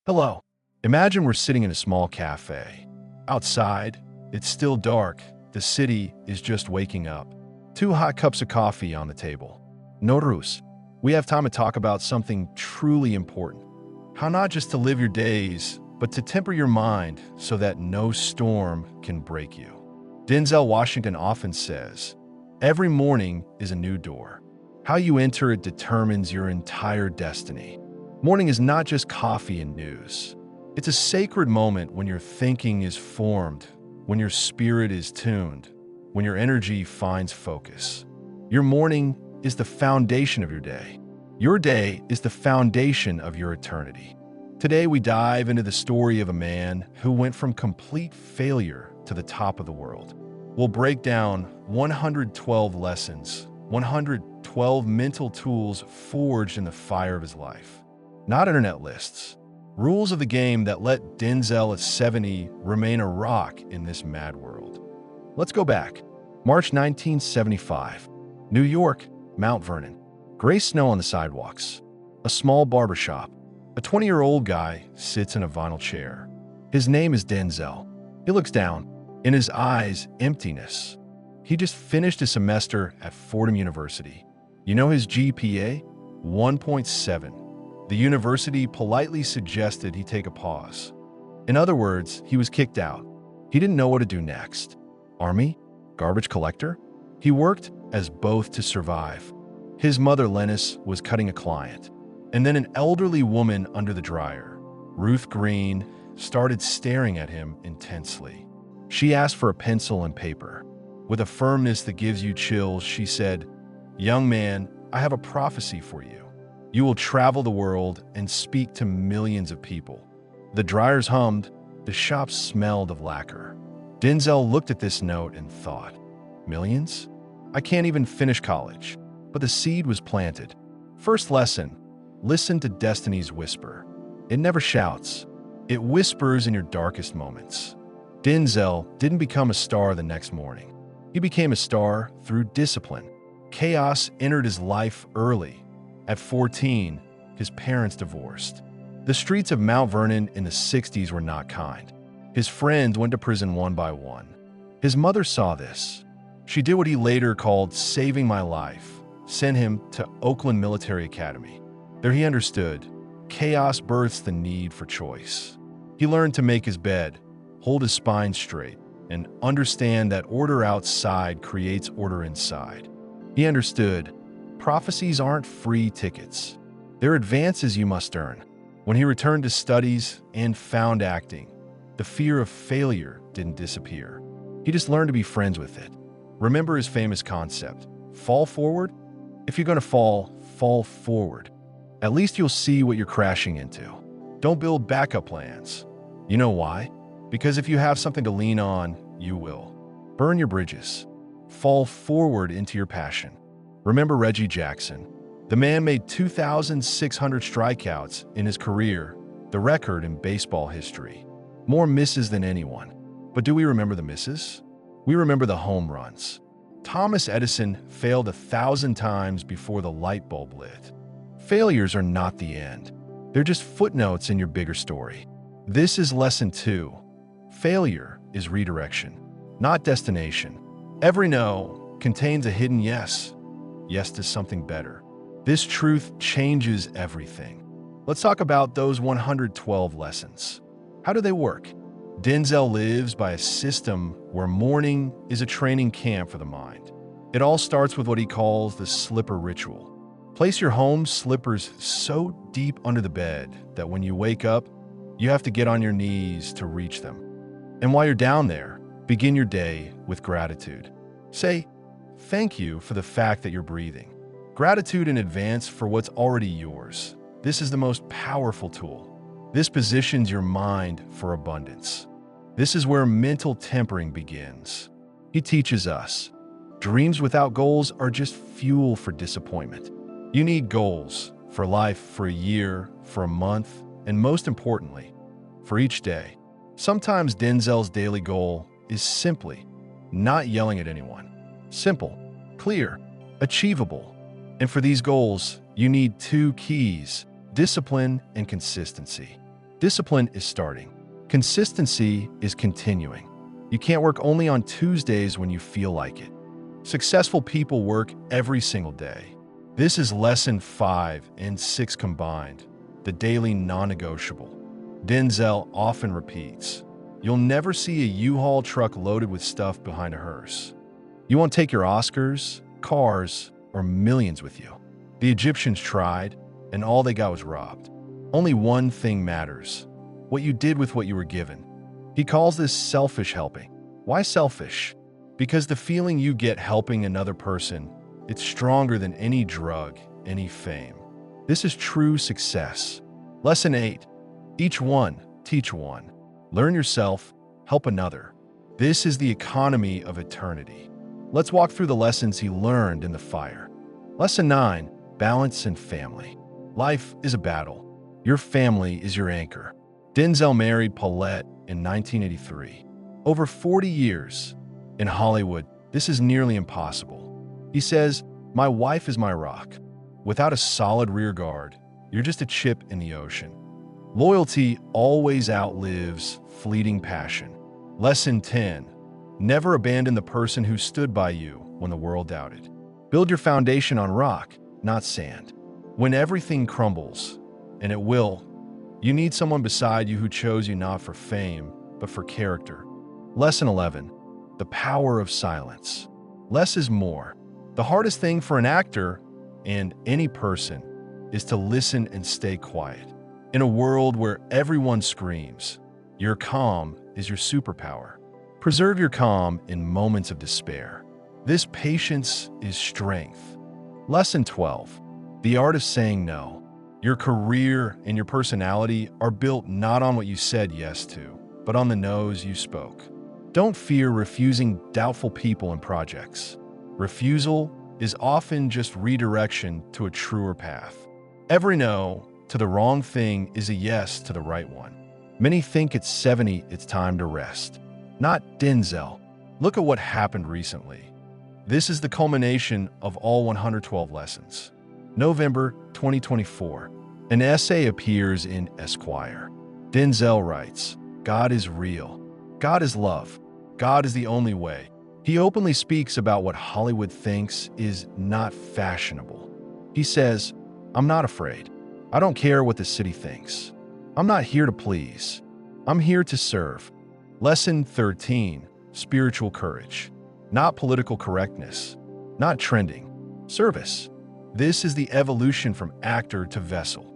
Hello. Imagine we're sitting in a small cafe. Outside, it's still dark. The city is just waking up. Two hot cups of coffee on the table. No ruse. We have time to talk about something truly important. How not just to live your days, but to temper your mind so that no storm can break you. Denzel Washington often says, "Every morning is a new door. How you enter it determines your entire destiny." Morning is not just coffee and news. It's a sacred moment when your thinking is formed, when your spirit is tuned, when your energy finds focus. Your morning is the foundation of your day. Your day is the foundation of your eternity. Today, we dive into the story of a man who went from complete failure to the top of the world. We'll break down 112 lessons, 112 mental tools forged in the fire of his life. Not internet lists. Rules of the game that let Denzel at 70 remain a rock in this mad world. Let's go back. March 1975. New York, Mount Vernon. Gray snow on the sidewalks. A small barbershop. A 20-year-old guy sits in a vinyl chair. His name is Denzel. He looks down. In his eyes, emptiness. He just finished a semester at Fordham University. You know his GPA? 1.7. The university politely suggested he take a pause. In other words, he was kicked out. He didn't know what to do next. Army? Garbage collector? He worked as both to survive. His mother, Lennis, was cutting a client. And then an elderly woman under the dryer, Ruth Green, started staring at him intensely. She asked for a pencil and paper. With a firmness that gives you chills, she said, "Young man, I have a prophecy for you. You will travel the world and speak to millions of people." The dryers hummed. The shop smelled of lacquer. Denzel looked at this note and thought, millions? I can't even finish college. But the seed was planted. First lesson, listen to destiny's whisper. It never shouts. It whispers in your darkest moments. Denzel didn't become a star the next morning. He became a star through discipline. Chaos entered his life early. At 14, his parents divorced. The streets of Mount Vernon in the 60s were not kind. His friends went to prison one by one. His mother saw this. She did what he later called saving my life, sent him to Oakland Military Academy. There he understood, chaos births the need for choice. He learned to make his bed, hold his spine straight, and understand that order outside creates order inside. He understood prophecies aren't free tickets. They're advances you must earn. When he returned to studies and found acting, the fear of failure didn't disappear. He just learned to be friends with it. Remember his famous concept, fall forward? If you're going to fall, fall forward. At least you'll see what you're crashing into. Don't build backup plans. You know why? Because if you have something to lean on, you will. Burn your bridges. Fall forward into your passion. Remember Reggie Jackson. The man made 2,600 strikeouts in his career, the record in baseball history. More misses than anyone. But do we remember the misses? We remember the home runs. Thomas Edison failed 1,000 times before the light bulb lit. Failures are not the end. They're just footnotes in your bigger story. This is lesson 2. Failure is redirection, not destination. Every no contains a hidden yes. Yes to something better. This truth changes everything. Let's talk about those 112 lessons. How do they work? Denzel lives by a system where morning is a training camp for the mind. It all starts with what he calls the slipper ritual. Place your home slippers so deep under the bed that when you wake up, you have to get on your knees to reach them. And while you're down there, begin your day with gratitude. Say, thank you for the fact that you're breathing. Gratitude in advance for what's already yours. This is the most powerful tool. This positions your mind for abundance. This is where mental tempering begins. He teaches us, dreams without goals are just fuel for disappointment. You need goals for life, for a year, for a month, and most importantly, for each day. Sometimes Denzel's daily goal is simply not yelling at anyone. Simple, clear, achievable. And for these goals, you need 2 keys, discipline and consistency. Discipline is starting. Consistency is continuing. You can't work only on Tuesdays when you feel like it. Successful people work every single day. This is lesson 5 and 6 combined, the daily non-negotiable. Denzel often repeats, "You'll never see a U-Haul truck loaded with stuff behind a hearse. You won't take your Oscars, cars, or millions with you." The Egyptians tried, and all they got was robbed. Only one thing matters: what you did with what you were given. He calls this selfish helping. Why selfish? Because the feeling you get helping another person, it's stronger than any drug, any fame. This is true success. Lesson 8. Each one, teach one. Learn yourself, help another. This is the economy of eternity. Let's walk through the lessons he learned in the fire. Lesson 9. Balance and family. Life is a battle. Your family is your anchor. Denzel married Paulette in 1983. Over 40 years. In Hollywood, this is nearly impossible. He says, "My wife is my rock. Without a solid rear guard, you're just a chip in the ocean." Loyalty always outlives fleeting passion. Lesson 10. Never abandon the person who stood by you when the world doubted. Build your foundation on rock, not sand. When everything crumbles, and it will, you need someone beside you who chose you not for fame, but for character. Lesson 11. The power of silence. Less is more. The hardest thing for an actor, and any person, is to listen and stay quiet. In a world where everyone screams, your calm is your superpower. Preserve your calm in moments of despair. This patience is strength. Lesson 12. The art of saying no. Your career and your personality are built not on what you said yes to, but on the no's you spoke. Don't fear refusing doubtful people and projects. Refusal is often just redirection to a truer path. Every no to the wrong thing is a yes to the right one. Many think at 70 it's time to rest. Not Denzel. Look at what happened recently. This is the culmination of all 112 lessons. November 2024. An essay appears in Esquire. Denzel writes, "God is real. God is love. God is the only way." He openly speaks about what Hollywood thinks is not fashionable. He says, "I'm not afraid. I don't care what the city thinks. I'm not here to please. I'm here to serve." Lesson 13. Spiritual courage. Not political correctness. Not trending. Service. This is the evolution from actor to vessel.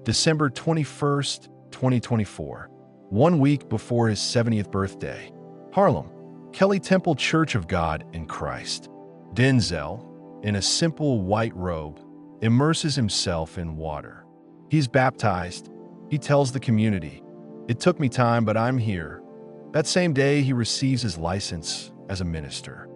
December 21st, 2024. 1 week before his 70th birthday. Harlem, Kelly Temple Church of God in Christ. Denzel, in a simple white robe, immerses himself in water. He's baptized. He tells the community, "It took me time, but I'm here." That same day, he receives his license as a minister.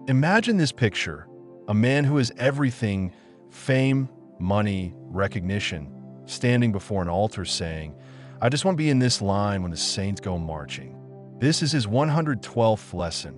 Imagine this picture: a man who has everything, fame, money, recognition, standing before an altar saying, "I just want to be in this line when the saints go marching." This is his 112th lesson.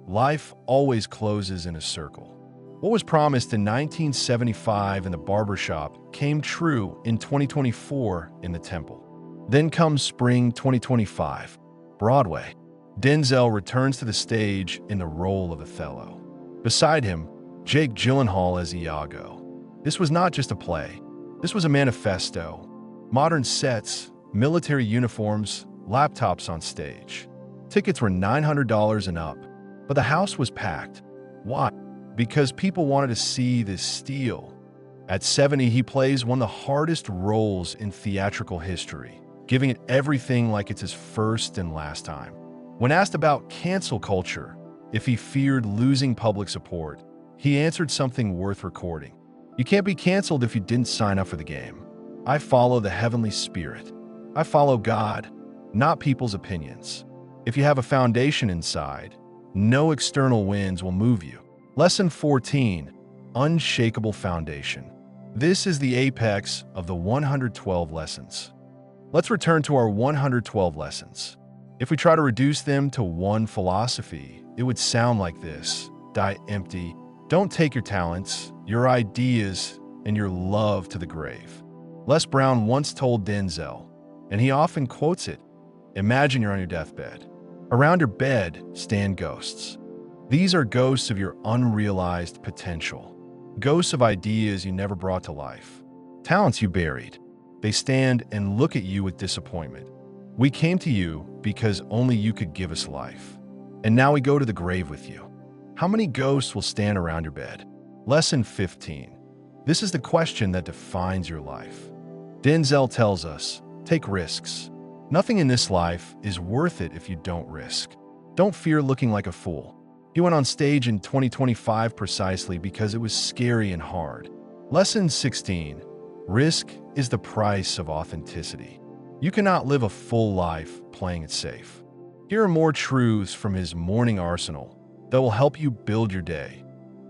Life always closes in a circle. What was promised in 1975 in the Barbershop came true in 2024 in the Temple. Then comes spring 2025, Broadway. Denzel returns to the stage in the role of Othello. Beside him, Jake Gyllenhaal as Iago. This was not just a play. This was a manifesto. Modern sets, military uniforms, laptops on stage. Tickets were $900 and up, but the house was packed. Why? Because people wanted to see this steel. At 70, he plays one of the hardest roles in theatrical history, giving it everything like it's his first and last time. When asked about cancel culture, if he feared losing public support, he answered something worth recording. "You can't be canceled if you didn't sign up for the game. I follow the heavenly spirit. I follow God, not people's opinions. If you have a foundation inside, no external winds will move you." Lesson 14. Unshakable foundation. This is the apex of the 112 lessons. Let's return to our 112 lessons. If we try to reduce them to one philosophy, it would sound like this: die empty. Don't take your talents, your ideas, and your love to the grave. Les Brown once told Denzel, and he often quotes it. Imagine you're on your deathbed. Around your bed stand ghosts. These are ghosts of your unrealized potential, ghosts of ideas you never brought to life, talents you buried. They stand and look at you with disappointment. We came to you because only you could give us life. And now we go to the grave with you. How many ghosts will stand around your bed? Lesson 15. This is the question that defines your life. Denzel tells us, take risks. Nothing in this life is worth it if you don't risk. Don't fear looking like a fool. He went on stage in 2025 precisely because it was scary and hard. Lesson 16. Risk is the price of authenticity. You cannot live a full life playing it safe. Here are more truths from his morning arsenal that will help you build your day.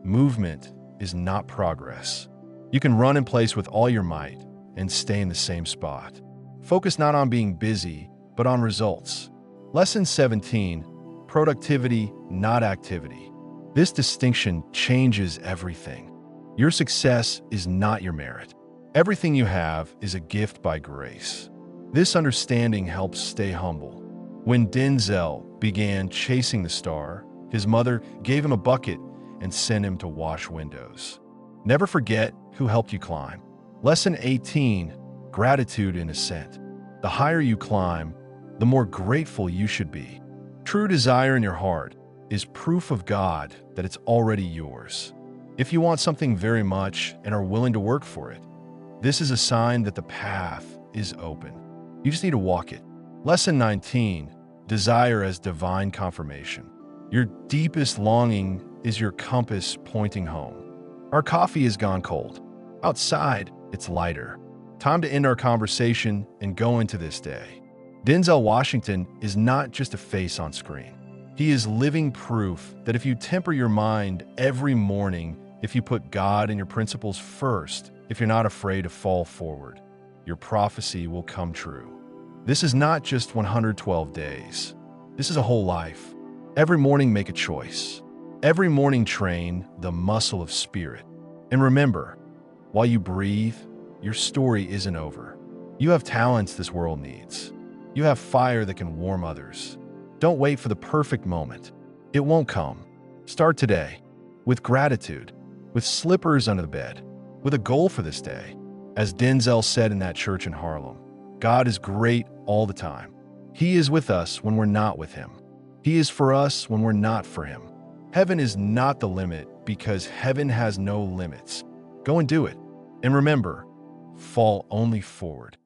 Movement is not progress. You can run in place with all your might and stay in the same spot. Focus not on being busy, but on results. Lesson 17. Productivity, not activity. This distinction changes everything. Your success is not your merit. Everything you have is a gift by grace. This understanding helps stay humble. When Denzel began chasing the star, his mother gave him a bucket and sent him to wash windows. Never forget who helped you climb. Lesson 18. Gratitude in ascent. The higher you climb, the more grateful you should be. True desire in your heart is proof of God that it's already yours. If you want something very much and are willing to work for it, this is a sign that the path is open. You just need to walk it. Lesson 19. Desire as divine confirmation. Your deepest longing is your compass pointing home. Our coffee has gone cold. Outside, it's lighter. Time to end our conversation and go into this day. Denzel Washington is not just a face on screen. He is living proof that if you temper your mind every morning, if you put God and your principles first, if you're not afraid to fall forward, your prophecy will come true. This is not just 112 days. This is a whole life. Every morning, make a choice. Every morning, train the muscle of spirit. And remember, while you breathe, your story isn't over. You have talents this world needs. You have fire that can warm others. Don't wait for the perfect moment. It won't come. Start today, with gratitude, with slippers under the bed, with a goal for this day. As Denzel said in that church in Harlem, God is great all the time. He is with us when we're not with Him. He is for us when we're not for Him. Heaven is not the limit because heaven has no limits. Go and do it. And remember, fall only forward.